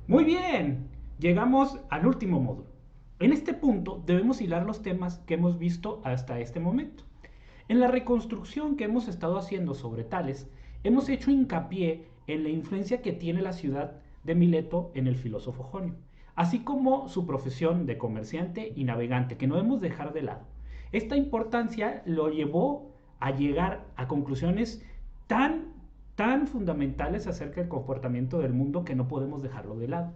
Muy bien, llegamos al último módulo. En este punto debemos hilar los temas que hemos visto hasta este momento. En la reconstrucción que hemos estado haciendo sobre Tales, hemos hecho hincapié en la influencia que tiene la ciudad de Mileto en el filósofo Jonio, así como su profesión de comerciante y navegante, que no debemos dejar de lado. Esta importancia lo llevó a llegar a conclusiones tan, tan fundamentales acerca del comportamiento del mundo que no podemos dejarlo de lado.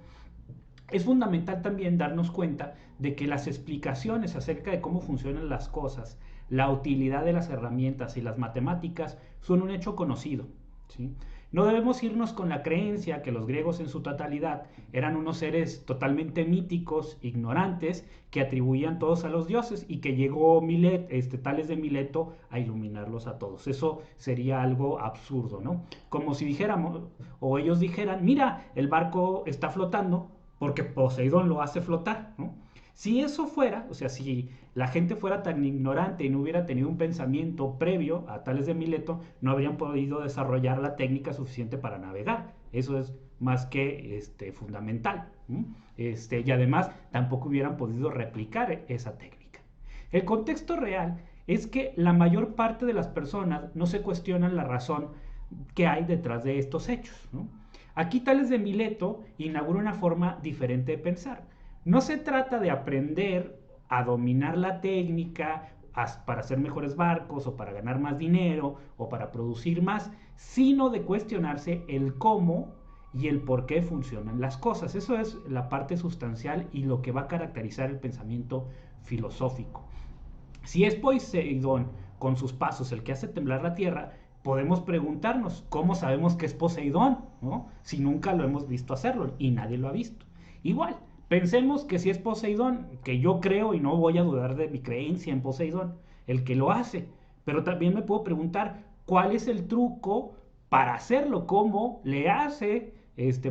Es fundamental también darnos cuenta de que las explicaciones acerca de cómo funcionan las cosas, la utilidad de las herramientas y las matemáticas son un hecho conocido, ¿sí? No debemos irnos con la creencia que los griegos en su totalidad eran unos seres totalmente míticos, ignorantes, que atribuían todos a los dioses y que llegó Tales de Mileto a iluminarlos a todos. Eso sería algo absurdo, ¿no? Como si dijéramos, o ellos dijeran, mira, el barco está flotando, porque Poseidón lo hace flotar, ¿no? Si eso fuera, o sea, si la gente fuera tan ignorante y no hubiera tenido un pensamiento previo a Tales de Mileto, no habrían podido desarrollar la técnica suficiente para navegar. Eso es más que fundamental. Y además tampoco hubieran podido replicar esa técnica. El contexto real es que la mayor parte de las personas no se cuestionan la razón que hay detrás de estos hechos, ¿no? Aquí Tales de Mileto inaugura una forma diferente de pensar. No se trata de aprender a dominar la técnica para hacer mejores barcos o para ganar más dinero o para producir más, sino de cuestionarse el cómo y el por qué funcionan las cosas. Eso es la parte sustancial y lo que va a caracterizar el pensamiento filosófico. Si es Poseidón con sus pasos el que hace temblar la tierra, podemos preguntarnos cómo sabemos que es Poseidón, ¿no? Si nunca lo hemos visto hacerlo y nadie lo ha visto. Igual, pensemos que si es Poseidón, que yo creo y no voy a dudar de mi creencia en Poseidón, el que lo hace, pero también me puedo preguntar cuál es el truco para hacerlo, cómo le hace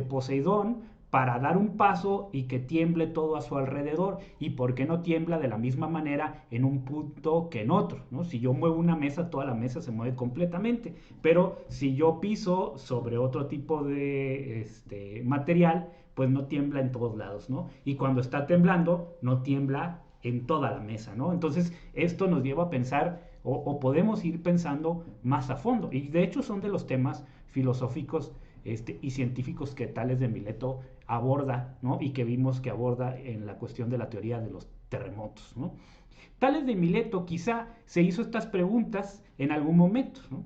Poseidón para dar un paso y que tiemble todo a su alrededor, y por qué no tiembla de la misma manera en un punto que en otro, ¿no? Si yo muevo una mesa, toda la mesa se mueve completamente, pero si yo piso sobre otro tipo de material, pues no tiembla en todos lados, ¿no? Y cuando está temblando, no tiembla en toda la mesa, ¿no? Entonces, esto nos lleva a pensar o podemos ir pensando más a fondo, y de hecho son de los temas filosóficos y científicos que Tales de Mileto aborda, ¿no? Y que vimos que aborda en la cuestión de la teoría de los terremotos, ¿no? Tales de Mileto quizá se hizo estas preguntas en algún momento, ¿no?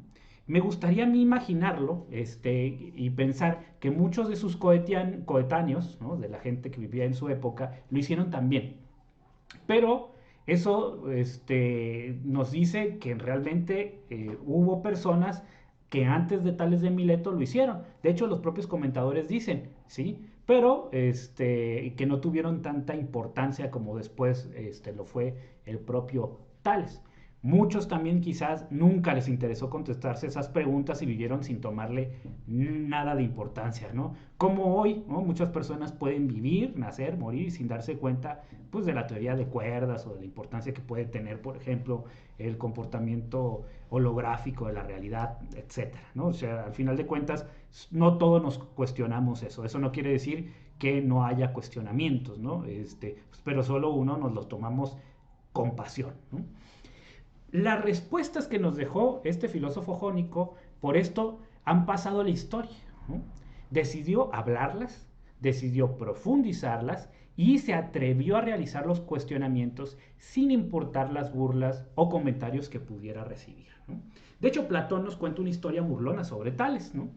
Me gustaría a mí imaginarlo y pensar que muchos de sus coetáneos, ¿no? De la gente que vivía en su época, lo hicieron también. Pero eso nos dice que realmente hubo personas que antes de Tales de Mileto lo hicieron. De hecho, los propios comentadores dicen, ¿sí? Pero que no tuvieron tanta importancia como después lo fue el propio Tales. Muchos también quizás nunca les interesó contestarse esas preguntas y vivieron sin tomarle nada de importancia, ¿no? Como hoy, ¿no? Muchas personas pueden vivir, nacer, morir sin darse cuenta, pues, de la teoría de cuerdas o de la importancia que puede tener, por ejemplo, el comportamiento holográfico de la realidad, etcétera, ¿no? O sea, al final de cuentas, no todos nos cuestionamos eso. Eso no quiere decir que no haya cuestionamientos, ¿no? Pero solo uno nos los tomamos con pasión, ¿no? Las respuestas que nos dejó este filósofo jónico por esto han pasado a la historia, ¿no? Decidió hablarlas, decidió profundizarlas y se atrevió a realizar los cuestionamientos sin importar las burlas o comentarios que pudiera recibir, ¿no? De hecho, Platón nos cuenta una historia burlona sobre Tales, ¿no?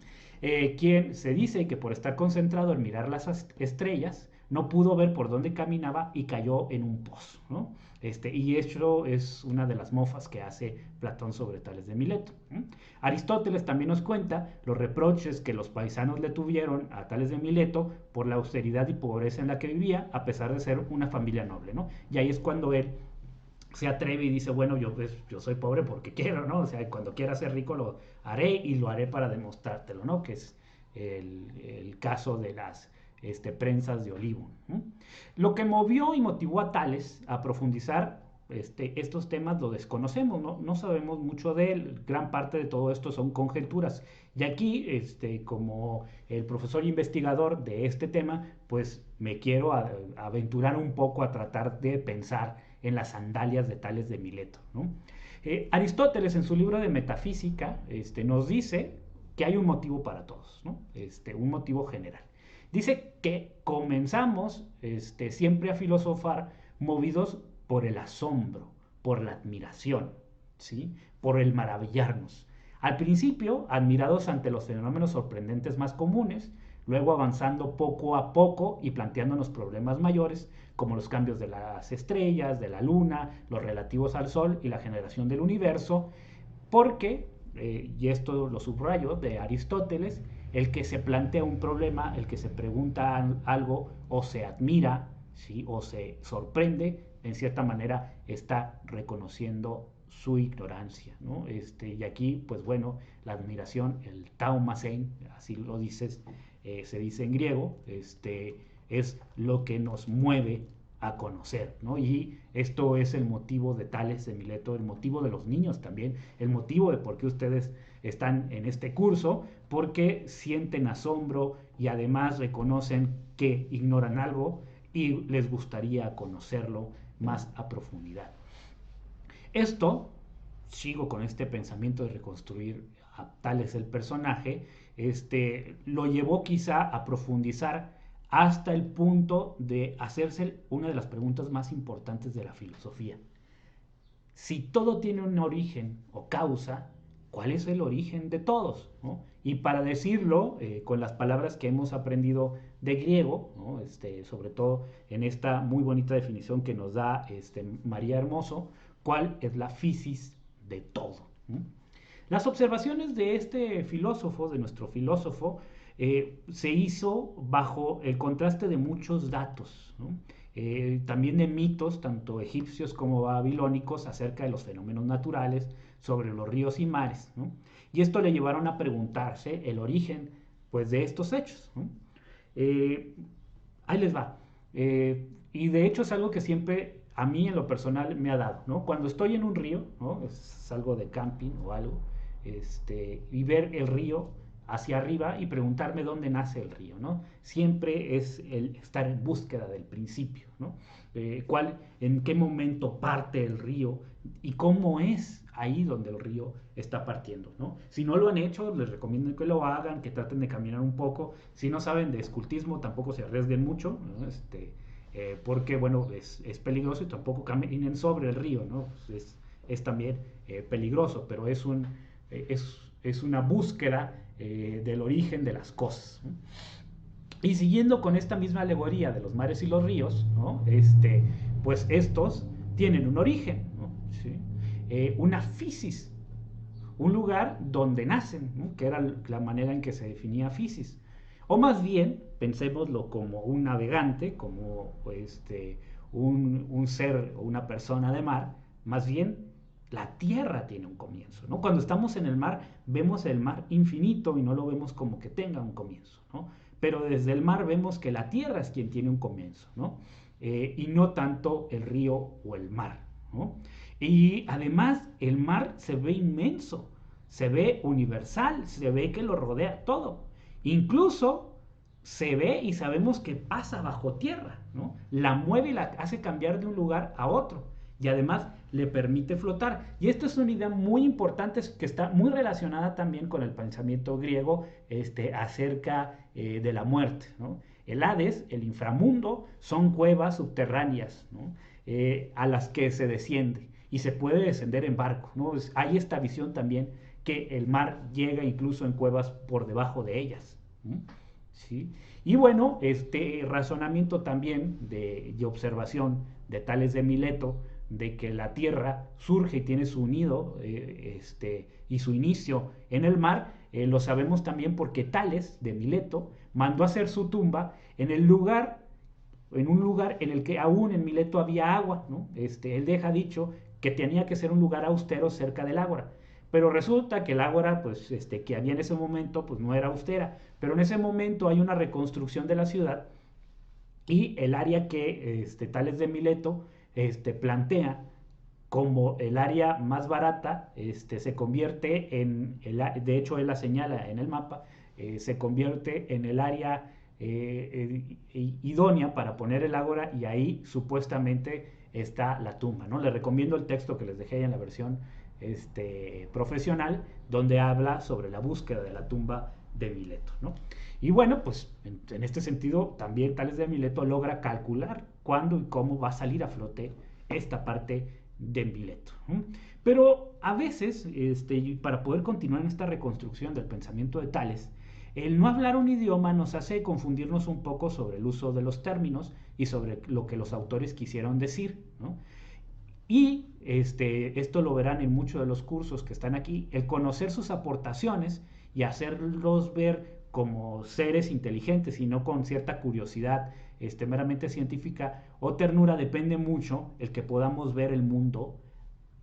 Quien se dice que por estar concentrado en mirar las estrellas, no pudo ver por dónde caminaba y cayó en un pozo, ¿no? Y esto es una de las mofas que hace Platón sobre Tales de Mileto, ¿eh? Aristóteles también nos cuenta los reproches que los paisanos le tuvieron a Tales de Mileto por la austeridad y pobreza en la que vivía, a pesar de ser una familia noble, ¿no? Y ahí es cuando él se atreve y dice, bueno, yo soy pobre porque quiero, ¿no? O sea, cuando quiera ser rico lo haré y lo haré para demostrártelo, ¿no? Que es el caso de las prensas de olivo, ¿no? Lo que movió y motivó a Tales a profundizar estos temas lo desconocemos, no sabemos mucho de él, gran parte de todo esto son conjeturas. Y aquí, como el profesor investigador de este tema, pues me quiero aventurar un poco a tratar de pensar en las sandalias de Tales de Mileto, ¿no? Aristóteles en su libro de Metafísica nos dice que hay un motivo para todos, ¿no? Un motivo general. Dice que comenzamos siempre a filosofar movidos por el asombro, por la admiración, ¿sí? Por el maravillarnos. Al principio, admirados ante los fenómenos sorprendentes más comunes, luego avanzando poco a poco y planteándonos problemas mayores, como los cambios de las estrellas, de la luna, los relativos al Sol y la generación del universo, porque, y esto lo subrayo de Aristóteles, el que se plantea un problema, el que se pregunta algo o se admira, ¿sí? O se sorprende, en cierta manera está reconociendo su ignorancia, ¿no? Y aquí, pues bueno, la admiración, el taumasein, así lo dices, se dice en griego, es lo que nos mueve a conocer, ¿no? Y esto es el motivo de Tales de Mileto, el motivo de los niños también, el motivo de por qué ustedes están en este curso, porque sienten asombro y además reconocen que ignoran algo y les gustaría conocerlo más a profundidad. Esto, sigo con este pensamiento de reconstruir a Tales el personaje, lo llevó quizá a profundizar hasta el punto de hacerse una de las preguntas más importantes de la filosofía. Si todo tiene un origen o causa, ¿cuál es el origen de todos? ¿No? Y para decirlo con las palabras que hemos aprendido de griego, ¿no? Sobre todo en esta muy bonita definición que nos da María Hermoso, ¿cuál es la physis de todo? ¿No? Las observaciones de este filósofo, de nuestro filósofo, se hizo bajo el contraste de muchos datos, ¿no? También de mitos, tanto egipcios como babilónicos, acerca de los fenómenos naturales, sobre los ríos y mares, ¿no? Y esto le llevaron a preguntarse el origen, pues, de estos hechos, ¿no? Ahí les va. Y de hecho es algo que siempre a mí en lo personal me ha dado, ¿no? Cuando estoy en un río, ¿no? Salgo de camping o algo, y ver el río hacia arriba y preguntarme dónde nace el río, ¿no? Siempre es el estar en búsqueda del principio, ¿no? En qué momento parte el río y cómo es ahí donde el río está partiendo, ¿no? Si no lo han hecho, les recomiendo que lo hagan, que traten de caminar un poco. Si no saben de escultismo, tampoco se arriesguen mucho, ¿no? Porque, bueno, es peligroso y tampoco caminen sobre el río, ¿no? Es también peligroso, pero es una búsqueda del origen de las cosas, ¿no? Y siguiendo con esta misma alegoría de los mares y los ríos, ¿no? Pues estos tienen un origen, ¿no? ¿Sí? Una physis, un lugar donde nacen, ¿no? Que era la manera en que se definía physis. O más bien, pensémoslo como un navegante, como un ser o una persona de mar, más bien la tierra tiene un comienzo, ¿no? Cuando estamos en el mar, vemos el mar infinito y no lo vemos como que tenga un comienzo, ¿no? Pero desde el mar vemos que la tierra es quien tiene un comienzo, ¿no? Y no tanto el río o el mar, ¿no? Y además el mar se ve inmenso, se ve universal, se ve que lo rodea todo. Incluso se ve y sabemos que pasa bajo tierra, ¿no? La mueve y la hace cambiar de un lugar a otro. Y además le permite flotar. Y esto es una idea muy importante que está muy relacionada también con el pensamiento griego acerca de la muerte, ¿no? El Hades, el inframundo, son cuevas subterráneas, ¿no? A las que se desciende y se puede descender en barco, ¿no? Hay esta visión también que el mar llega incluso en cuevas por debajo de ellas, ¿no? ¿Sí? Y bueno, este razonamiento también de observación de Tales de Mileto, de que la tierra surge y tiene su nido y su inicio en el mar, lo sabemos también porque Tales de Mileto mandó hacer su tumba en un lugar en el que aún en Mileto había agua, ¿no? Él deja dicho que tenía que ser un lugar austero cerca del ágora. Pero resulta que el ágora, pues, que había en ese momento, pues no era austera. Pero en ese momento hay una reconstrucción de la ciudad y el área que Tales de Mileto plantea como el área más barata, se convierte de hecho él la señala en el mapa, se convierte en el área idónea para poner el ágora, y ahí supuestamente está la tumba, ¿no? Les recomiendo el texto que les dejé ahí en la versión profesional, donde habla sobre la búsqueda de la tumba de Mileto, ¿no? Y bueno, pues en este sentido también Tales de Mileto logra calcular cuándo y cómo va a salir a flote esta parte de Mileto, ¿no? Pero a veces, para poder continuar en esta reconstrucción del pensamiento de Tales, el no hablar un idioma nos hace confundirnos un poco sobre el uso de los términos y sobre lo que los autores quisieron decir, ¿no? Y esto lo verán en muchos de los cursos que están aquí, el conocer sus aportaciones y hacerlos ver como seres inteligentes y no con cierta curiosidad meramente científica o ternura, depende mucho el que podamos ver el mundo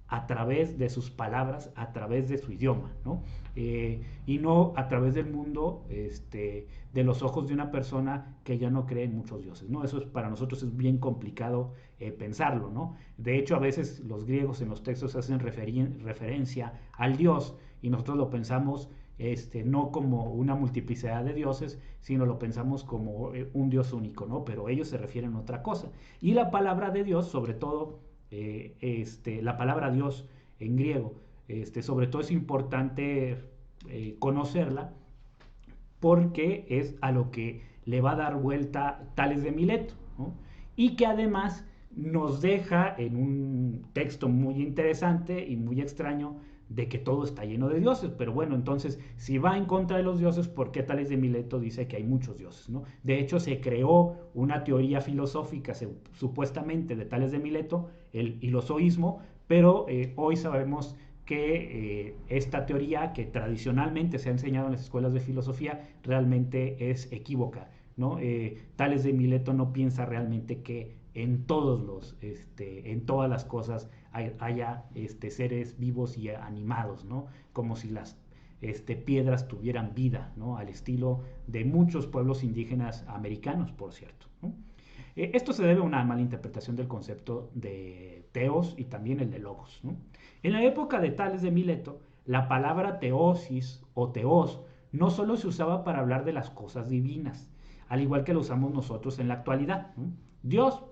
a través de sus palabras, a través de su idioma, ¿no? Y no a través del mundo, de los ojos de una persona que ya no cree en muchos dioses, ¿no? Eso para nosotros es bien complicado pensarlo, ¿no? De hecho, a veces los griegos en los textos hacen referencia al dios y nosotros lo pensamos no como una multiplicidad de dioses, sino lo pensamos como un dios único, ¿no? Pero ellos se refieren a otra cosa. Y la palabra de Dios, sobre todo, la palabra Dios en griego, sobre todo es importante conocerla, porque es a lo que le va a dar vuelta Tales de Mileto, ¿no? Y que además nos deja en un texto muy interesante y muy extraño de que todo está lleno de dioses. Pero bueno, entonces, si va en contra de los dioses, ¿por qué Tales de Mileto dice que hay muchos dioses, ¿no? De hecho, se creó una teoría filosófica supuestamente de Tales de Mileto, el hilozoísmo, pero hoy sabemos que esta teoría, que tradicionalmente se ha enseñado en las escuelas de filosofía, realmente es equívoca, ¿no? Tales de Mileto no piensa realmente que en en todas las cosas haya seres vivos y animados, ¿no? Como si las piedras tuvieran vida, ¿no? Al estilo de muchos pueblos indígenas americanos, por cierto, ¿no? Esto se debe a una mala interpretación del concepto de teos y también el de logos, ¿no? En la época de Tales de Mileto, la palabra teosis o teos no solo se usaba para hablar de las cosas divinas, al igual que lo usamos nosotros en la actualidad, ¿no? Dios,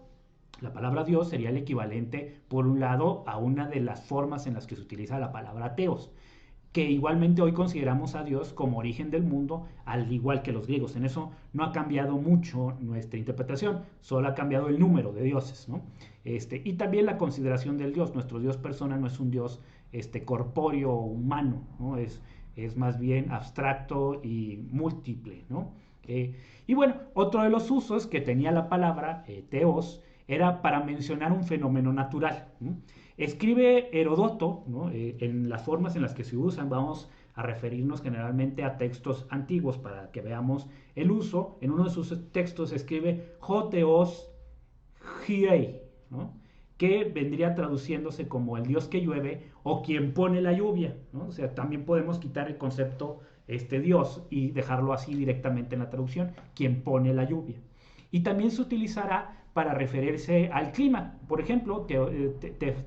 la palabra Dios sería el equivalente, por un lado, a una de las formas en las que se utiliza la palabra teos, que igualmente hoy consideramos a Dios como origen del mundo, al igual que los griegos. En eso no ha cambiado mucho nuestra interpretación, solo ha cambiado el número de dioses, ¿no? Y también la consideración del Dios. Nuestro Dios persona no es un Dios corpóreo o humano, ¿no? Es más bien abstracto y múltiple, ¿no? Y bueno, otro de los usos que tenía la palabra teos era para mencionar un fenómeno natural, ¿no? Escribe Herodoto, ¿no? En las formas en las que se usan, vamos a referirnos generalmente a textos antiguos para que veamos el uso. En uno de sus textos escribe Joteos Hiei, ¿no? Que vendría traduciéndose como el dios que llueve o quien pone la lluvia, ¿no? O sea, también podemos quitar el concepto dios y dejarlo así directamente en la traducción, quien pone la lluvia. Y también se utilizará para referirse al clima. Por ejemplo,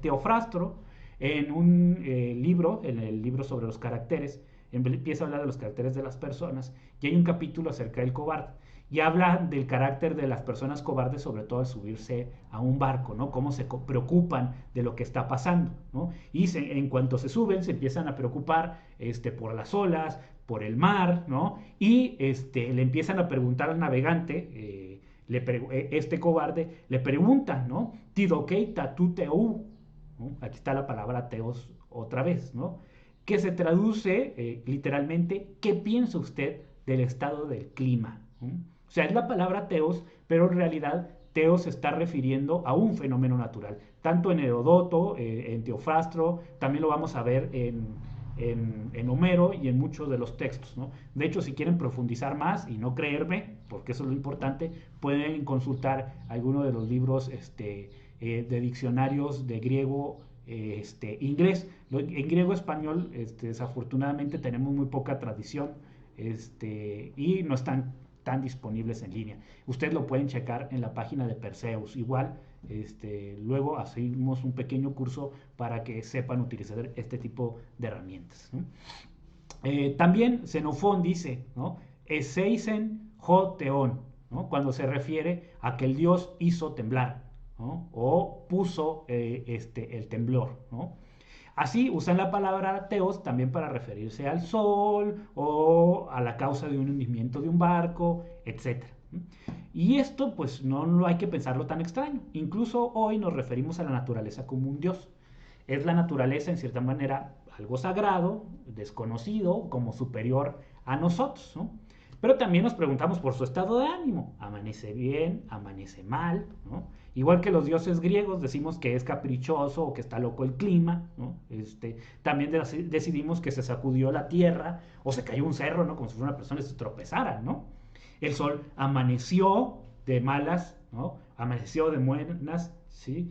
Teofrastro, en un libro, en el libro sobre los caracteres, empieza a hablar de los caracteres de las personas, y hay un capítulo acerca del cobarde, y habla del carácter de las personas cobardes, sobre todo al subirse a un barco, ¿no? Cómo se preocupan de lo que está pasando, ¿no? Y en cuanto se suben, se empiezan a preocupar por las olas, por el mar, ¿no? Y le empiezan a preguntar al navegante, este cobarde, le pregunta, ¿no? Tidokeita tu teu, ¿no? Aquí está la palabra teos otra vez, ¿no? Que se traduce literalmente, ¿qué piensa usted del estado del clima? ¿no? O sea, es la palabra teos, pero en realidad teos se está refiriendo a un fenómeno natural. Tanto en Herodoto, en Teofrastro, también lo vamos a ver en Homero y en muchos de los textos, ¿no? De hecho, si quieren profundizar más y no creerme, porque eso es lo importante, pueden consultar alguno de los libros de diccionarios de griego inglés. En griego español, desafortunadamente tenemos muy poca tradición y no están están disponibles en línea. Ustedes lo pueden checar en la página de Perseus. Igual, luego hacemos un pequeño curso para que sepan utilizar este tipo de herramientas, ¿no? También Xenofón dice, ¿no? Eseisen ho teon, ¿no? Cuando se refiere a que el Dios hizo temblar, ¿no? O puso el temblor, ¿no? Así usan la palabra teos también para referirse al sol o a la causa de un hundimiento de un barco, etc. Y esto pues no hay que pensarlo tan extraño. Incluso hoy nos referimos a la naturaleza como un Dios. Es la naturaleza en cierta manera algo sagrado, desconocido, como superior a nosotros, ¿no? Pero también nos preguntamos por su estado de ánimo. Amanece bien, amanece mal, ¿no? Igual que los dioses griegos decimos que es caprichoso o que está loco el clima, ¿no? También decidimos que se sacudió la tierra o se cayó un cerro, ¿no? Como si fuera una persona y se tropezara, ¿no? El sol amaneció de malas, ¿no? Amaneció de buenas, ¿sí?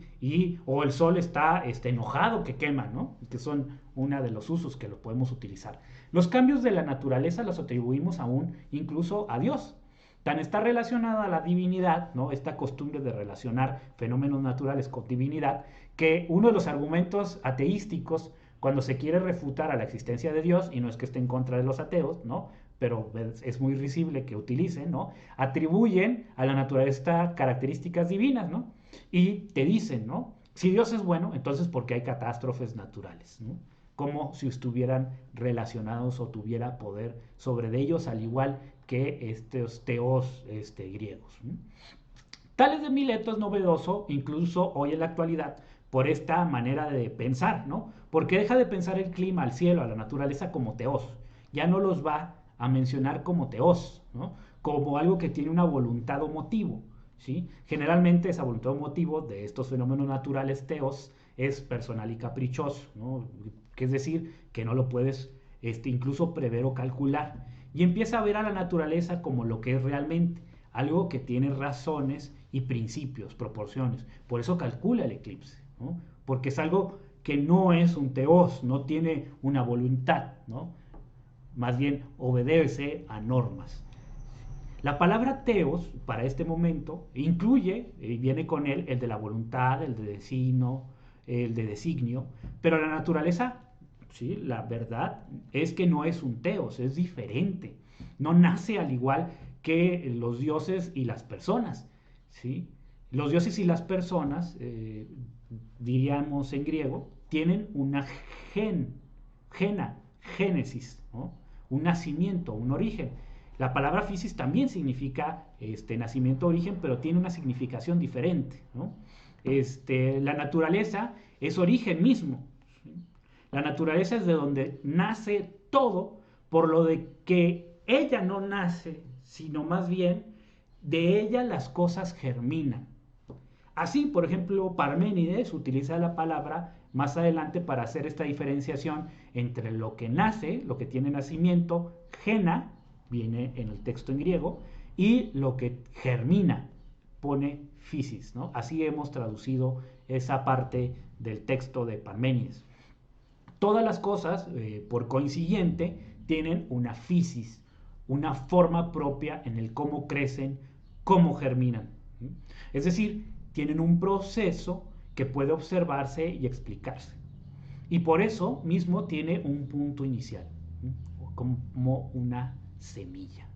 O el sol está enojado que quema, ¿no? Que son uno de los usos que lo podemos utilizar. Los cambios de la naturaleza los atribuimos aún incluso a Dios. Tan está relacionada a la divinidad, ¿no? Esta costumbre de relacionar fenómenos naturales con divinidad, que uno de los argumentos ateísticos, cuando se quiere refutar a la existencia de Dios, y no es que esté en contra de los ateos, ¿no? Pero es muy risible que utilicen, ¿no? Atribuyen a la naturaleza características divinas, ¿no? Y te dicen, ¿no? Si Dios es bueno, entonces ¿por qué hay catástrofes naturales, ¿no? Como si estuvieran relacionados o tuviera poder sobre ellos, al igual que estos teos griegos, ¿no? Tales de Mileto es novedoso, incluso hoy en la actualidad, por esta manera de pensar, ¿no? Porque deja de pensar el clima, al cielo, a la naturaleza como teos. Ya no los va a mencionar como teos, ¿no? Como algo que tiene una voluntad o motivo, ¿sí? Generalmente esa voluntad o motivo de estos fenómenos naturales teos es personal y caprichoso, ¿no? Que es decir, que no lo puedes incluso prever o calcular. Y empieza a ver a la naturaleza como lo que es realmente, algo que tiene razones y principios, proporciones. Por eso calcula el eclipse, ¿no? Porque es algo que no es un teos, no tiene una voluntad, ¿no? Más bien obedece a normas. La palabra teos, para este momento, incluye, viene con él, el de la voluntad, el de designio, pero la naturaleza, ¿sí? La verdad es que no es un teos, es diferente. No nace al igual que los dioses y las personas, ¿sí? Los dioses y las personas, diríamos en griego, tienen una génesis, ¿no? Un nacimiento, un origen. La palabra physis también significa nacimiento, origen, pero tiene una significación diferente, ¿no? La naturaleza es origen mismo, ¿sí? La naturaleza es de donde nace todo, por lo de que ella no nace, sino más bien de ella las cosas germinan. Así, por ejemplo, Parménides utiliza la palabra más adelante para hacer esta diferenciación entre lo que nace, lo que tiene nacimiento, gena, viene en el texto en griego, y lo que germina, pone physis, ¿no? Así hemos traducido esa parte del texto de Parménides. Todas las cosas, por consiguiente, tienen una physis, una forma propia en el cómo crecen, cómo germinan. Es decir, tienen un proceso que puede observarse y explicarse. Y por eso mismo tiene un punto inicial, como una semilla.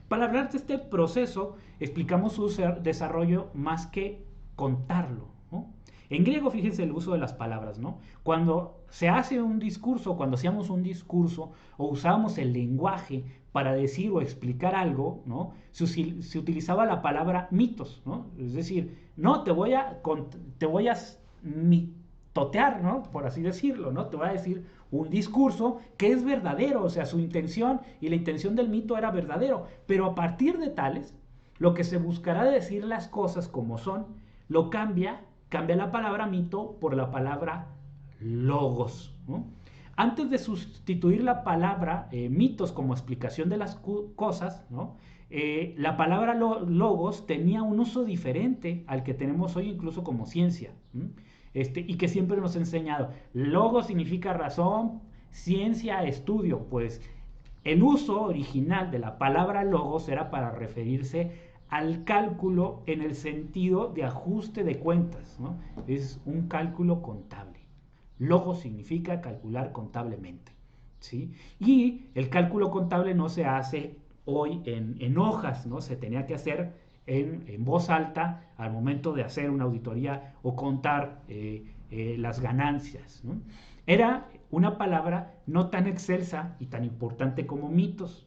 Para hablar de este proceso, explicamos su desarrollo más que contarlo, ¿no? En griego, fíjense el uso de las palabras, ¿no? Cuando se hace un discurso, cuando hacíamos un discurso o usábamos el lenguaje para decir o explicar algo, ¿no? Se utilizaba la palabra mitos, ¿no? Es decir, no, te voy a mitotear, ¿no? Por así decirlo, ¿no? Te voy a decir un discurso que es verdadero, o sea, su intención y la intención del mito era verdadero, pero a partir de tales, lo que se buscará decir las cosas como son, lo cambia la palabra mito por la palabra logos, ¿no? Antes de sustituir la palabra mitos como explicación de las cosas, ¿no? La palabra logos tenía un uso diferente al que tenemos hoy incluso como ciencia, ¿no? Y que siempre nos ha enseñado. Logos significa razón, ciencia, estudio. Pues El uso original de la palabra logos era para referirse al cálculo en el sentido de ajuste de cuentas, ¿no? Es un cálculo contable. Logos significa calcular contablemente, ¿sí? Y el cálculo contable no se hace hoy en hojas, ¿no? Se tenía que hacer en voz alta al momento de hacer una auditoría o contar las ganancias, ¿no? Era una palabra no tan excelsa y tan importante como mitos,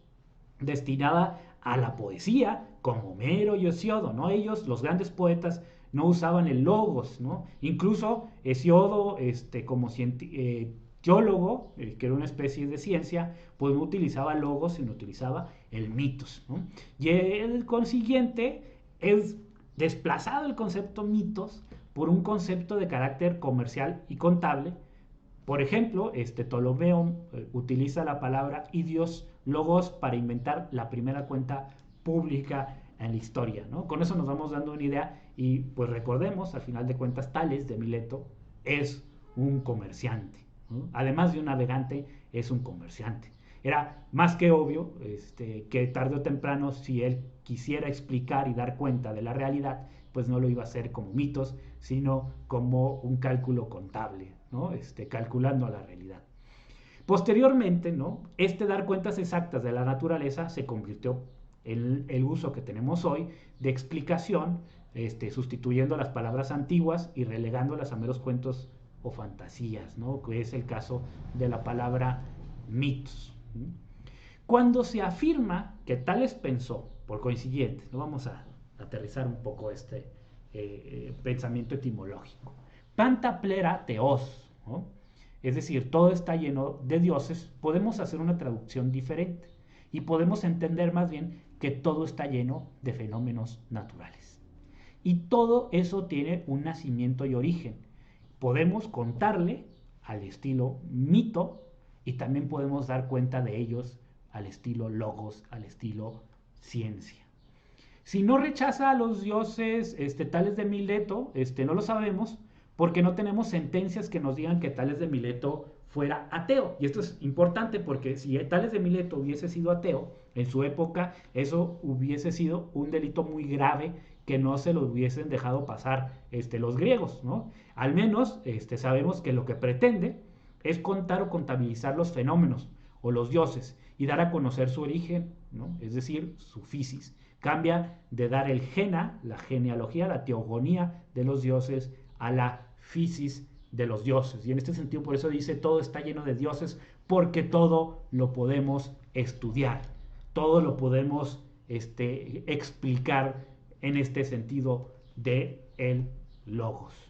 destinada a la poesía, como Homero y Hesiodo, ¿no? Ellos, los grandes poetas, no usaban el logos, ¿no? Incluso Hesiodo, como teólogo, que era una especie de ciencia, pues no utilizaba logos, sino utilizaba el mitos, ¿no? Y el consiguiente es desplazado el concepto mitos por un concepto de carácter comercial y contable. Por ejemplo, Ptolomeo utiliza la palabra idios logos para inventar la primera cuenta pública en la historia, ¿no? Con eso nos vamos dando una idea y pues recordemos, al final de cuentas, Tales de Mileto es un comerciante, ¿no? Además de un navegante, es un comerciante. Era más que obvio que tarde o temprano, si él quisiera explicar y dar cuenta de la realidad, pues no lo iba a hacer como mitos, sino como un cálculo contable, ¿no? Calculando la realidad. Posteriormente, ¿no? Dar cuentas exactas de la naturaleza se convirtió en el uso que tenemos hoy de explicación, sustituyendo las palabras antiguas y relegándolas a meros cuentos o fantasías, ¿no? Que es el caso de la palabra mitos. Cuando se afirma que Tales pensó, por consiguiente, ¿no? Vamos a aterrizar un poco pensamiento etimológico. Panta plera teos, ¿no? Es decir, todo está lleno de dioses, podemos hacer una traducción diferente y podemos entender más bien que todo está lleno de fenómenos naturales. Y todo eso tiene un nacimiento y origen. Podemos contarle al estilo mito y también podemos dar cuenta de ellos al estilo logos, al estilo ciencia. Si no rechaza a los dioses Tales de Mileto, no lo sabemos, porque no tenemos sentencias que nos digan que Tales de Mileto fuera ateo. Y esto es importante porque si Tales de Mileto hubiese sido ateo, en su época eso hubiese sido un delito muy grave que no se lo hubiesen dejado pasar los griegos, ¿no? Al menos sabemos que lo que pretende es contar o contabilizar los fenómenos o los dioses y dar a conocer su origen, ¿no? Es decir, su physis. Cambia de dar el gena, la genealogía, la teogonía de los dioses, a la physis de los dioses. Y en este sentido, por eso dice, todo está lleno de dioses, porque todo lo podemos estudiar, todo lo podemos explicar en este sentido de el logos.